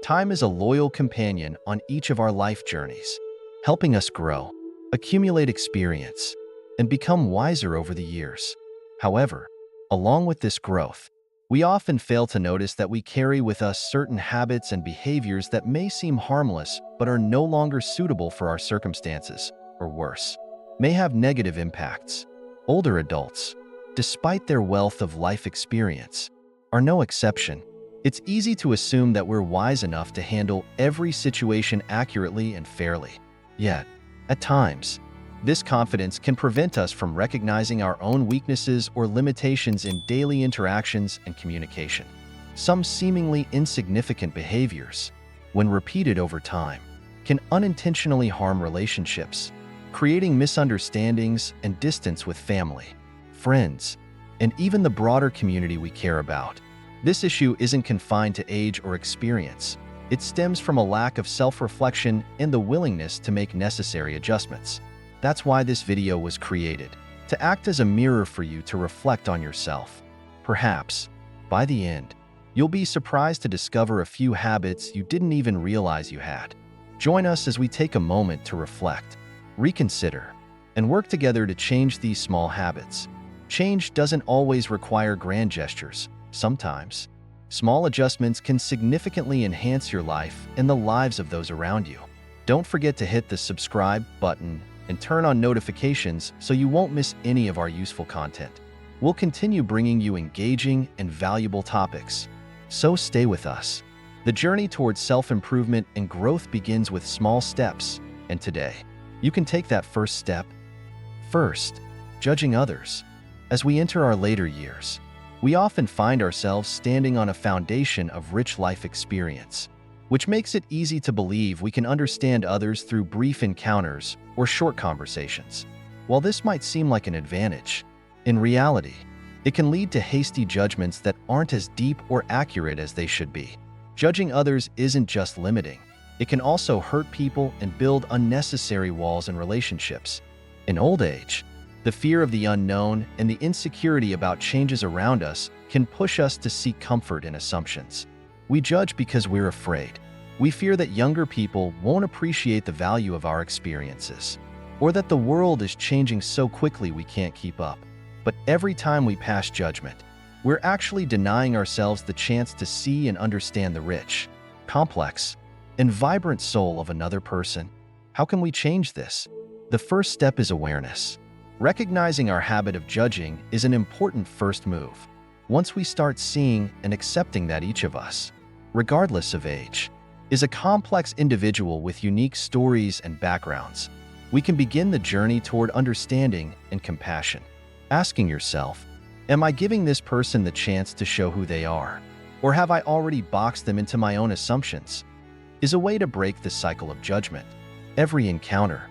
Time is a loyal companion on each of our life journeys, helping us grow, accumulate experience, and become wiser over the years. However, along with this growth, we often fail to notice that we carry with us certain habits and behaviors that may seem harmless but are no longer suitable for our circumstances, or worse, may have negative impacts. Older adults, despite their wealth of life experience, are no exception. It's easy to assume that we're wise enough to handle every situation accurately and fairly. Yet, at times, this confidence can prevent us from recognizing our own weaknesses or limitations in daily interactions and communication. Some seemingly insignificant behaviors, when repeated over time, can unintentionally harm relationships, creating misunderstandings and distance with family, friends, and even the broader community we care about. This issue isn't confined to age or experience. It stems from a lack of self-reflection and the willingness to make necessary adjustments. That's why this video was created, to act as a mirror for you to reflect on yourself. Perhaps, by the end, you'll be surprised to discover a few habits you didn't even realize you had. Join us as we take a moment to reflect, reconsider, and work together to change these small habits. Change doesn't always require grand gestures. Sometimes, small adjustments can significantly enhance your life and the lives of those around you. Don't forget to hit the subscribe button and turn on notifications so you won't miss any of our useful content. We'll continue bringing you engaging and valuable topics, so stay with us. The journey towards self-improvement and growth begins with small steps, and today, you can take that first step. First, judging others. As we enter our later years, we often find ourselves standing on a foundation of rich life experience, which makes it easy to believe we can understand others through brief encounters or short conversations. While this might seem like an advantage, in reality, it can lead to hasty judgments that aren't as deep or accurate as they should be. Judging others isn't just limiting. It can also hurt people and build unnecessary walls in relationships. In old age, the fear of the unknown and the insecurity about changes around us can push us to seek comfort in assumptions. We judge because we're afraid. We fear that younger people won't appreciate the value of our experiences, or that the world is changing so quickly we can't keep up. But every time we pass judgment, we're actually denying ourselves the chance to see and understand the rich, complex, and vibrant soul of another person. How can we change this? The first step is awareness. Recognizing our habit of judging is an important first move. Once we start seeing and accepting that each of us, regardless of age, is a complex individual with unique stories and backgrounds, we can begin the journey toward understanding and compassion. Asking yourself, am I giving this person the chance to show who they are? Or have I already boxed them into my own assumptions? Is a way to break the cycle of judgment. Every encounter,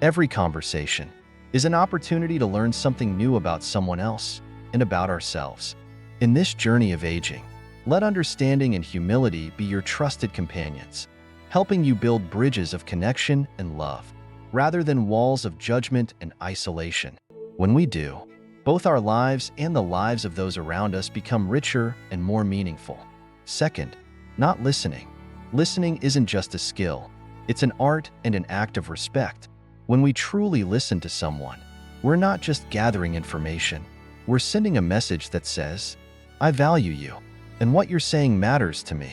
every conversation, is an opportunity to learn something new about someone else and about ourselves. In this journey of aging, let understanding and humility be your trusted companions, helping you build bridges of connection and love, rather than walls of judgment and isolation. When we do, both our lives and the lives of those around us become richer and more meaningful. Second, not listening. Listening isn't just a skill, it's an art and an act of respect. When we truly listen to someone, we're not just gathering information, we're sending a message that says, I value you, and what you're saying matters to me.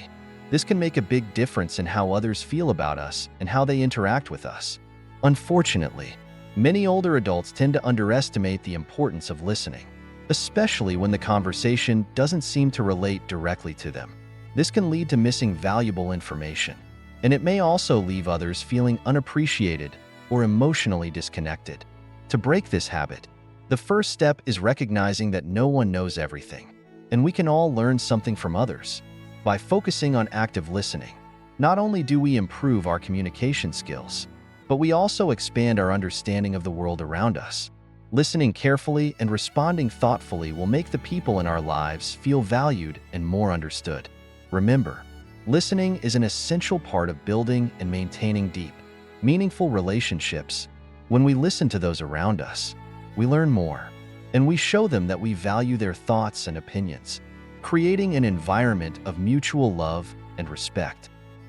This can make a big difference in how others feel about us and how they interact with us. Unfortunately, many older adults tend to underestimate the importance of listening, especially when the conversation doesn't seem to relate directly to them. This can lead to missing valuable information, and it may also leave others feeling unappreciated or emotionally disconnected. To break this habit, the first step is recognizing that no one knows everything, and we can all learn something from others. By focusing on active listening, not only do we improve our communication skills, but we also expand our understanding of the world around us. Listening carefully and responding thoughtfully will make the people in our lives feel valued and more understood. Remember, listening is an essential part of building and maintaining deep, meaningful relationships. When we listen to those around us, we learn more, and we show them that we value their thoughts and opinions, creating an environment of mutual love and respect.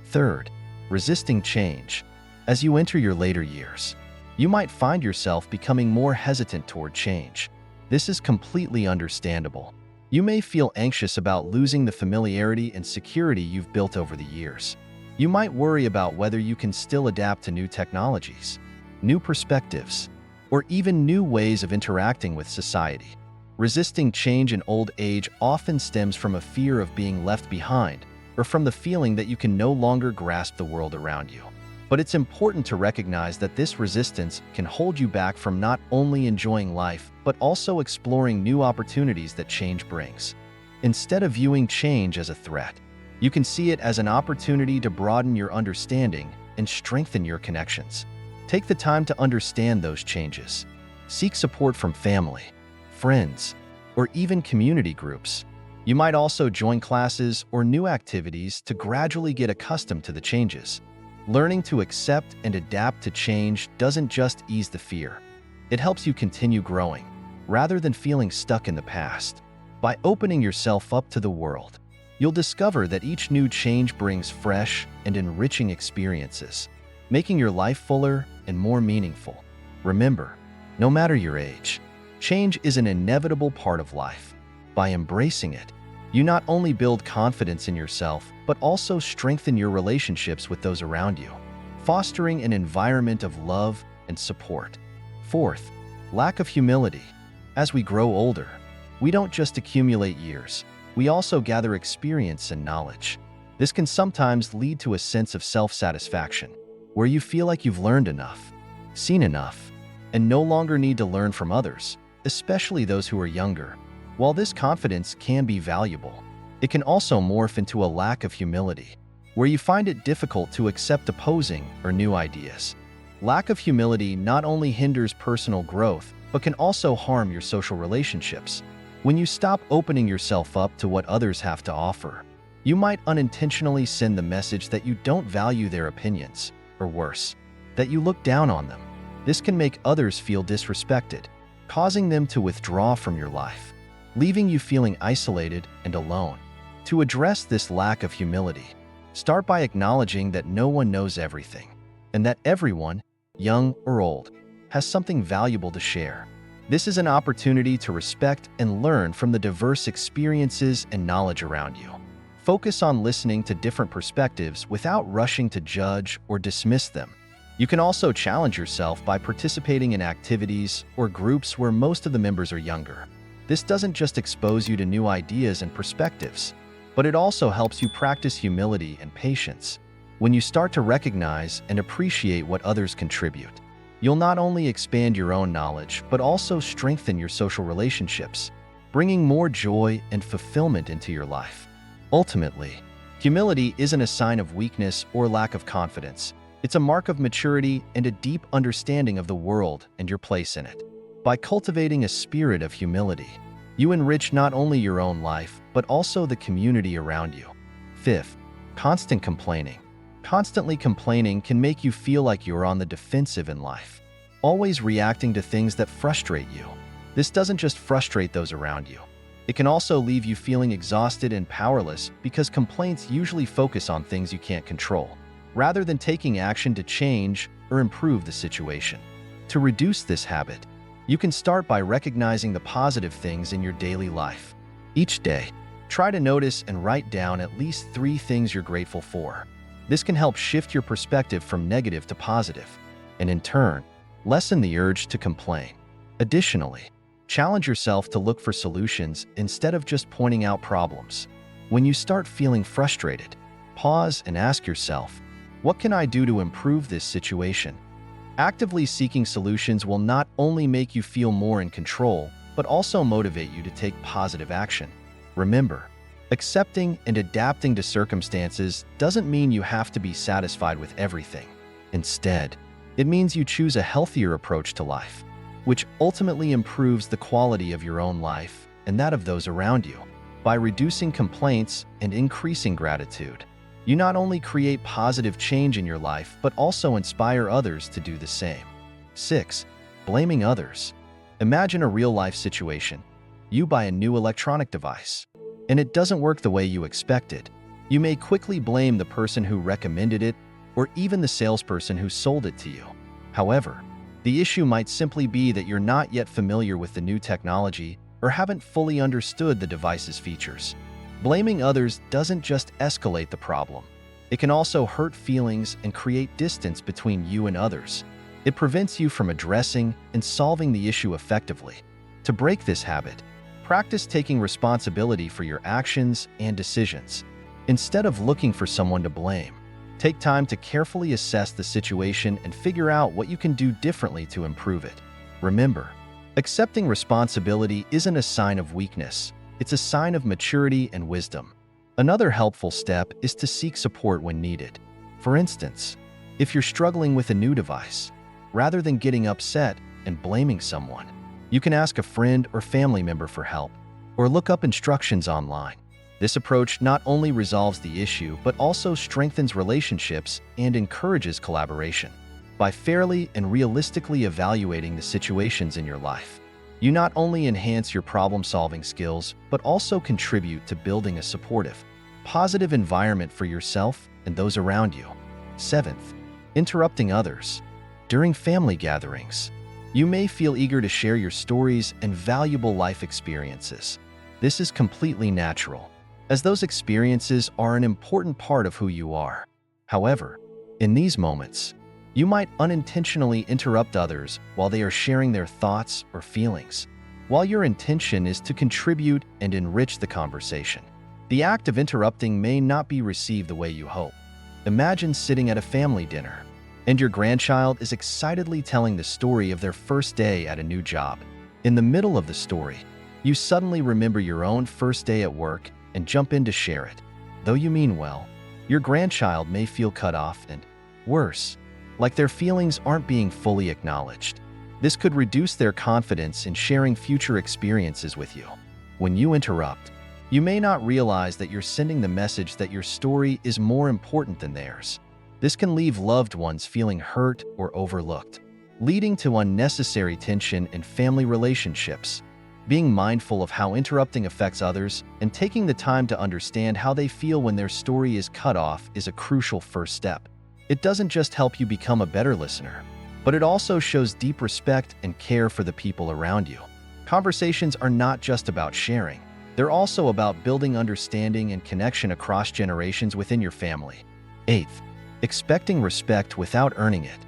Third, resisting change. As you enter your later years, you might find yourself becoming more hesitant toward change. This is completely understandable. You may feel anxious about losing the familiarity and security you've built over the years. You might worry about whether you can still adapt to new technologies, new perspectives, or even new ways of interacting with society. Resisting change in old age often stems from a fear of being left behind or from the feeling that you can no longer grasp the world around you. But it's important to recognize that this resistance can hold you back from not only enjoying life, but also exploring new opportunities that change brings. Instead of viewing change as a threat, you can see it as an opportunity to broaden your understanding and strengthen your connections. Take the time to understand those changes. Seek support from family, friends, or even community groups. You might also join classes or new activities to gradually get accustomed to the changes. Learning to accept and adapt to change doesn't just ease the fear. It helps you continue growing, rather than feeling stuck in the past. By opening yourself up to the world, you'll discover that each new change brings fresh and enriching experiences, making your life fuller and more meaningful. Remember, no matter your age, change is an inevitable part of life. By embracing it, you not only build confidence in yourself, but also strengthen your relationships with those around you, fostering an environment of love and support. Fourth, lack of humility. As we grow older, we don't just accumulate years, we also gather experience and knowledge. This can sometimes lead to a sense of self-satisfaction, where you feel like you've learned enough, seen enough, and no longer need to learn from others, especially those who are younger. While this confidence can be valuable, it can also morph into a lack of humility, where you find it difficult to accept opposing or new ideas. Lack of humility not only hinders personal growth, but can also harm your social relationships. When you stop opening yourself up to what others have to offer, you might unintentionally send the message that you don't value their opinions, or worse, that you look down on them. This can make others feel disrespected, causing them to withdraw from your life, leaving you feeling isolated and alone. To address this lack of humility, start by acknowledging that no one knows everything, and that everyone, young or old, has something valuable to share. This is an opportunity to respect and learn from the diverse experiences and knowledge around you. Focus on listening to different perspectives without rushing to judge or dismiss them. You can also challenge yourself by participating in activities or groups where most of the members are younger. This doesn't just expose you to new ideas and perspectives, but it also helps you practice humility and patience. When you start to recognize and appreciate what others contribute, you'll not only expand your own knowledge, but also strengthen your social relationships, bringing more joy and fulfillment into your life. Ultimately, humility isn't a sign of weakness or lack of confidence. It's a mark of maturity and a deep understanding of the world and your place in it. By cultivating a spirit of humility, you enrich not only your own life, but also the community around you. Fifth, constant complaining. Constantly complaining can make you feel like you're on the defensive in life, always reacting to things that frustrate you. This doesn't just frustrate those around you. It can also leave you feeling exhausted and powerless because complaints usually focus on things you can't control, rather than taking action to change or improve the situation. To reduce this habit, you can start by recognizing the positive things in your daily life. Each day, try to notice and write down at least 3 things you're grateful for. This can help shift your perspective from negative to positive, and in turn, lessen the urge to complain. Additionally, challenge yourself to look for solutions instead of just pointing out problems. When you start feeling frustrated, pause and ask yourself, what can I do to improve this situation? Actively seeking solutions will not only make you feel more in control, but also motivate you to take positive action. Remember, accepting and adapting to circumstances doesn't mean you have to be satisfied with everything. Instead, it means you choose a healthier approach to life, which ultimately improves the quality of your own life and that of those around you. By reducing complaints and increasing gratitude, you not only create positive change in your life, but also inspire others to do the same. 6. Blaming others. Imagine a real-life situation. You buy a new electronic device, and it doesn't work the way you expected. You may quickly blame the person who recommended it or even the salesperson who sold it to you. However, the issue might simply be that you're not yet familiar with the new technology or haven't fully understood the device's features. Blaming others doesn't just escalate the problem. It can also hurt feelings and create distance between you and others. It prevents you from addressing and solving the issue effectively. To break this habit, practice taking responsibility for your actions and decisions. Instead of looking for someone to blame, take time to carefully assess the situation and figure out what you can do differently to improve it. Remember, accepting responsibility isn't a sign of weakness. It's a sign of maturity and wisdom. Another helpful step is to seek support when needed. For instance, if you're struggling with a new device, rather than getting upset and blaming someone, you can ask a friend or family member for help, or look up instructions online. This approach not only resolves the issue, but also strengthens relationships and encourages collaboration. By fairly and realistically evaluating the situations in your life, you not only enhance your problem-solving skills, but also contribute to building a supportive, positive environment for yourself and those around you. 7th, interrupting others. During family gatherings, you may feel eager to share your stories and valuable life experiences. This is completely natural, as those experiences are an important part of who you are. However, in these moments, you might unintentionally interrupt others while they are sharing their thoughts or feelings. While your intention is to contribute and enrich the conversation, the act of interrupting may not be received the way you hope. Imagine sitting at a family dinner, and your grandchild is excitedly telling the story of their first day at a new job. In the middle of the story, you suddenly remember your own first day at work and jump in to share it. Though you mean well, your grandchild may feel cut off and, worse, like their feelings aren't being fully acknowledged. This could reduce their confidence in sharing future experiences with you. When you interrupt, you may not realize that you're sending the message that your story is more important than theirs. This can leave loved ones feeling hurt or overlooked, leading to unnecessary tension in family relationships. Being mindful of how interrupting affects others and taking the time to understand how they feel when their story is cut off is a crucial first step. It doesn't just help you become a better listener, but it also shows deep respect and care for the people around you. Conversations are not just about sharing. They're also about building understanding and connection across generations within your family. 8th, expecting respect without earning it.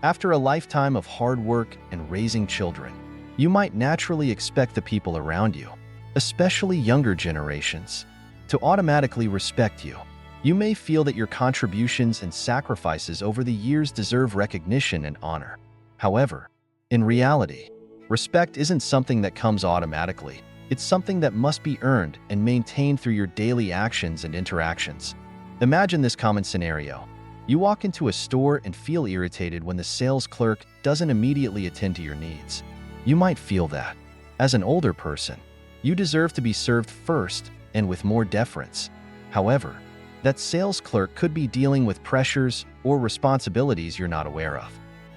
After a lifetime of hard work and raising children, you might naturally expect the people around you, especially younger generations, to automatically respect you. You may feel that your contributions and sacrifices over the years deserve recognition and honor. However, in reality, respect isn't something that comes automatically. It's something that must be earned and maintained through your daily actions and interactions. Imagine this common scenario. You walk into a store and feel irritated when the sales clerk doesn't immediately attend to your needs. You might feel that, as an older person, you deserve to be served first and with more deference. However, that sales clerk could be dealing with pressures or responsibilities you're not aware of,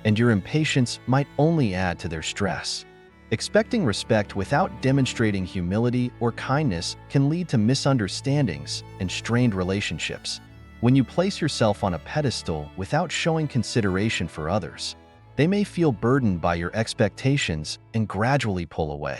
and your impatience might only add to their stress. Expecting respect without demonstrating humility or kindness can lead to misunderstandings and strained relationships. When you place yourself on a pedestal without showing consideration for others, they may feel burdened by your expectations and gradually pull away.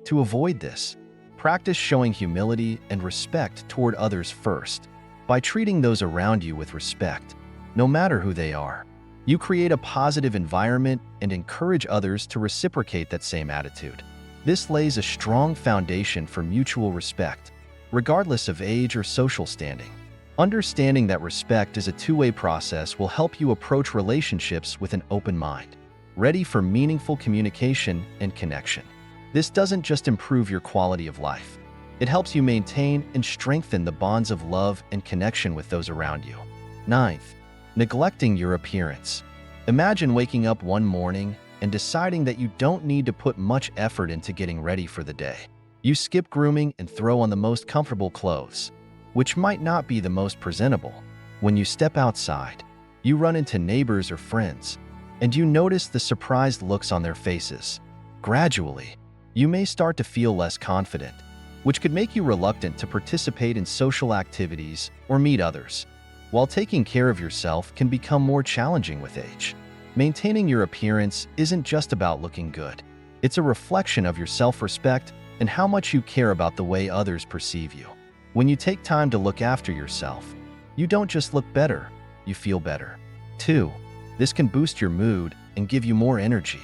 To avoid this, practice showing humility and respect toward others first. By treating those around you with respect, no matter who they are, you create a positive environment and encourage others to reciprocate that same attitude. This lays a strong foundation for mutual respect, regardless of age or social standing. Understanding that respect is a two-way process will help you approach relationships with an open mind, ready for meaningful communication and connection. This doesn't just improve your quality of life. It helps you maintain and strengthen the bonds of love and connection with those around you. 9th, neglecting your appearance. Imagine waking up one morning and deciding that you don't need to put much effort into getting ready for the day. You skip grooming and throw on the most comfortable clothes, which might not be the most presentable. When you step outside, you run into neighbors or friends, and you notice the surprised looks on their faces. Gradually, you may start to feel less confident, which could make you reluctant to participate in social activities or meet others. While taking care of yourself can become more challenging with age, maintaining your appearance isn't just about looking good. It's a reflection of your self-respect and how much you care about the way others perceive you. When you take time to look after yourself, you don't just look better, you feel better. 2. This can boost your mood and give you more energy.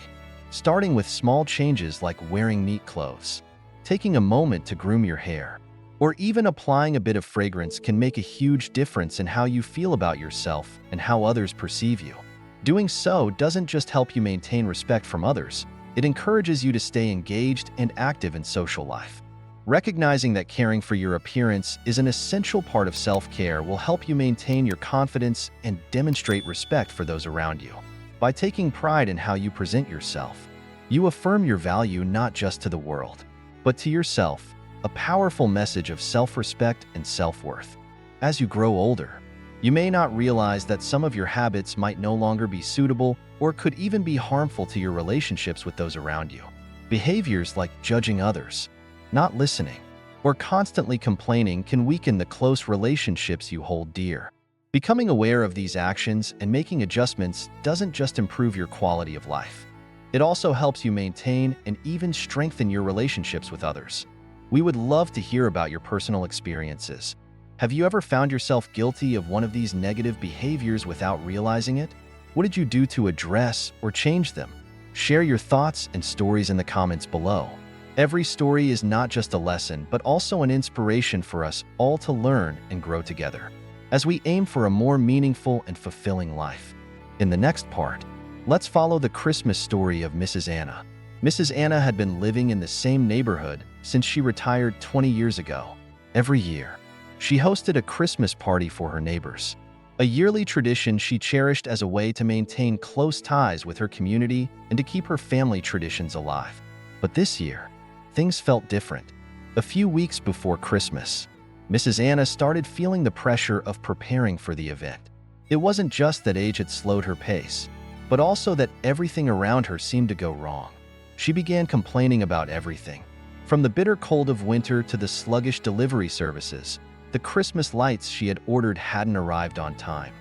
Starting with small changes like wearing neat clothes, taking a moment to groom your hair, or even applying a bit of fragrance can make a huge difference in how you feel about yourself and how others perceive you. Doing so doesn't just help you maintain respect from others, it encourages you to stay engaged and active in social life. Recognizing that caring for your appearance is an essential part of self-care will help you maintain your confidence and demonstrate respect for those around you. By taking pride in how you present yourself, you affirm your value not just to the world, but to yourself, a powerful message of self-respect and self-worth. As you grow older, you may not realize that some of your habits might no longer be suitable or could even be harmful to your relationships with those around you. Behaviors like judging others, not listening, or constantly complaining can weaken the close relationships you hold dear. Becoming aware of these actions and making adjustments doesn't just improve your quality of life. It also helps you maintain and even strengthen your relationships with others. We would love to hear about your personal experiences. Have you ever found yourself guilty of one of these negative behaviors without realizing it? What did you do to address or change them? Share your thoughts and stories in the comments below. Every story is not just a lesson, but also an inspiration for us all to learn and grow together, as we aim for a more meaningful and fulfilling life. In the next part, let's follow the Christmas story of Mrs. Anna. Mrs. Anna had been living in the same neighborhood since she retired 20 years ago. Every year, she hosted a Christmas party for her neighbors, a yearly tradition she cherished as a way to maintain close ties with her community and to keep her family traditions alive. But this year, things felt different. A few weeks before Christmas, Mrs. Anna started feeling the pressure of preparing for the event. It wasn't just that age had slowed her pace, but also that everything around her seemed to go wrong. She began complaining about everything, from the bitter cold of winter to the sluggish delivery services. The Christmas lights she had ordered hadn't arrived on time.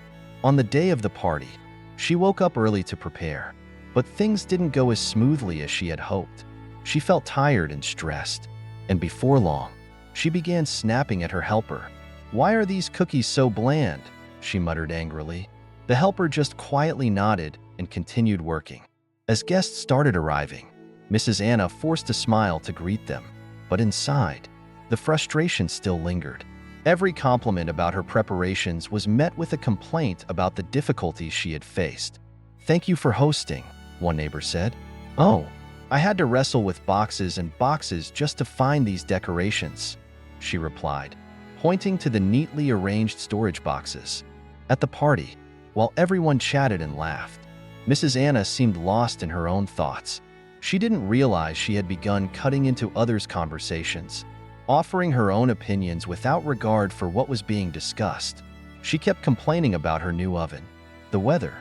On the day of the party, she woke up early to prepare, but things didn't go as smoothly as she had hoped. She felt tired and stressed, and before long, she began snapping at her helper. "Why are these cookies so bland?" she muttered angrily. The helper just quietly nodded and continued working. As guests started arriving, Mrs. Anna forced a smile to greet them, but inside, the frustration still lingered. Every compliment about her preparations was met with a complaint about the difficulties she had faced. "Thank you for hosting," one neighbor said. "Oh, I had to wrestle with boxes and boxes just to find these decorations," she replied, pointing to the neatly arranged storage boxes. At the party, while everyone chatted and laughed, Mrs. Anna seemed lost in her own thoughts. She didn't realize she had begun cutting into others' conversations, offering her own opinions without regard for what was being discussed. She kept complaining about her new oven, the weather,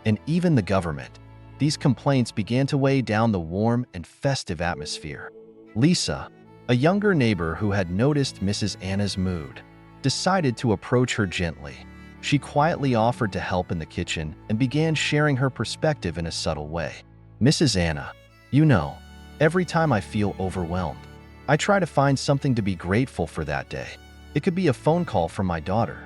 and even the government. These complaints began to weigh down the warm and festive atmosphere. Lisa, a younger neighbor who had noticed Mrs. Anna's mood, decided to approach her gently. She quietly offered to help in the kitchen and began sharing her perspective in a subtle way. "Mrs. Anna, you know, every time I feel overwhelmed, I try to find something to be grateful for that day. It could be a phone call from my daughter,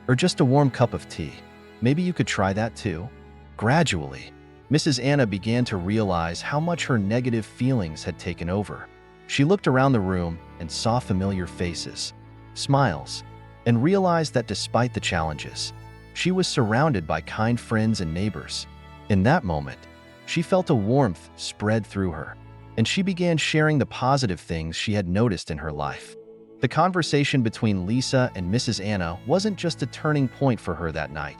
or just a warm cup of tea. Maybe you could try that too." Gradually, Mrs. Anna began to realize how much her negative feelings had taken over. She looked around the room and saw familiar faces, smiles, and realized that despite the challenges, she was surrounded by kind friends and neighbors. In that moment, she felt a warmth spread through her, and she began sharing the positive things she had noticed in her life. The conversation between Lisa and Mrs. Anna wasn't just a turning point for her that night.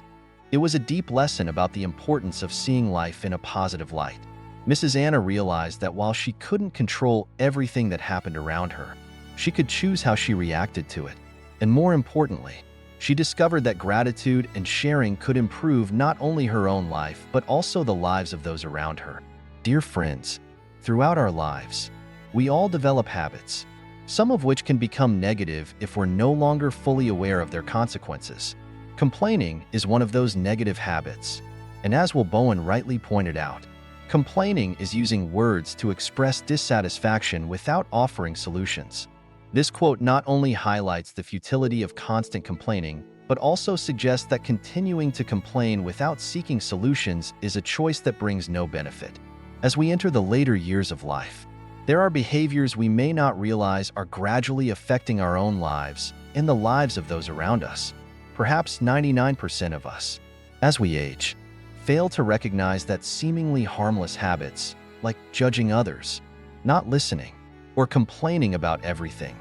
It was a deep lesson about the importance of seeing life in a positive light. Mrs. Anna realized that while she couldn't control everything that happened around her, she could choose how she reacted to it. And more importantly, she discovered that gratitude and sharing could improve not only her own life, but also the lives of those around her. Dear friends, throughout our lives, we all develop habits, some of which can become negative if we're no longer fully aware of their consequences. Complaining is one of those negative habits, and as Will Bowen rightly pointed out, complaining is using words to express dissatisfaction without offering solutions. This quote not only highlights the futility of constant complaining, but also suggests that continuing to complain without seeking solutions is a choice that brings no benefit. As we enter the later years of life, there are behaviors we may not realize are gradually affecting our own lives and the lives of those around us. Perhaps 99% of us, as we age, fail to recognize that seemingly harmless habits, like judging others, not listening, or complaining about everything,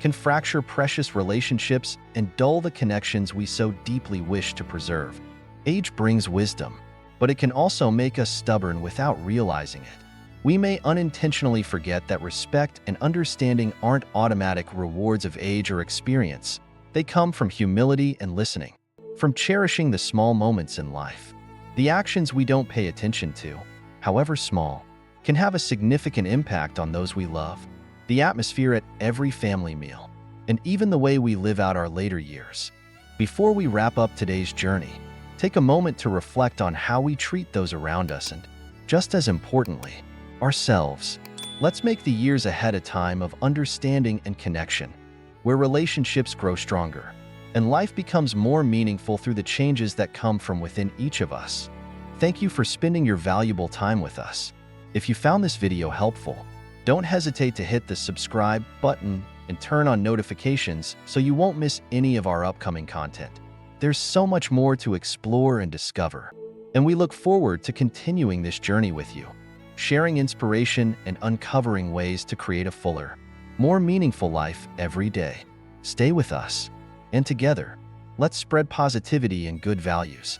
can fracture precious relationships and dull the connections we so deeply wish to preserve. Age brings wisdom, but it can also make us stubborn without realizing it. We may unintentionally forget that respect and understanding aren't automatic rewards of age or experience. They come from humility and listening, from cherishing the small moments in life. The actions we don't pay attention to, however small, can have a significant impact on those we love, the atmosphere at every family meal, and even the way we live out our later years. Before we wrap up today's journey, take a moment to reflect on how we treat those around us and, just as importantly, ourselves. Let's make the years ahead a time of understanding and connection, where relationships grow stronger, and life becomes more meaningful through the changes that come from within each of us. Thank you for spending your valuable time with us. If you found this video helpful, don't hesitate to hit the subscribe button and turn on notifications so you won't miss any of our upcoming content. There's so much more to explore and discover, and we look forward to continuing this journey with you, sharing inspiration and uncovering ways to create a fuller, more meaningful life every day. Stay with us, and together, let's spread positivity and good values.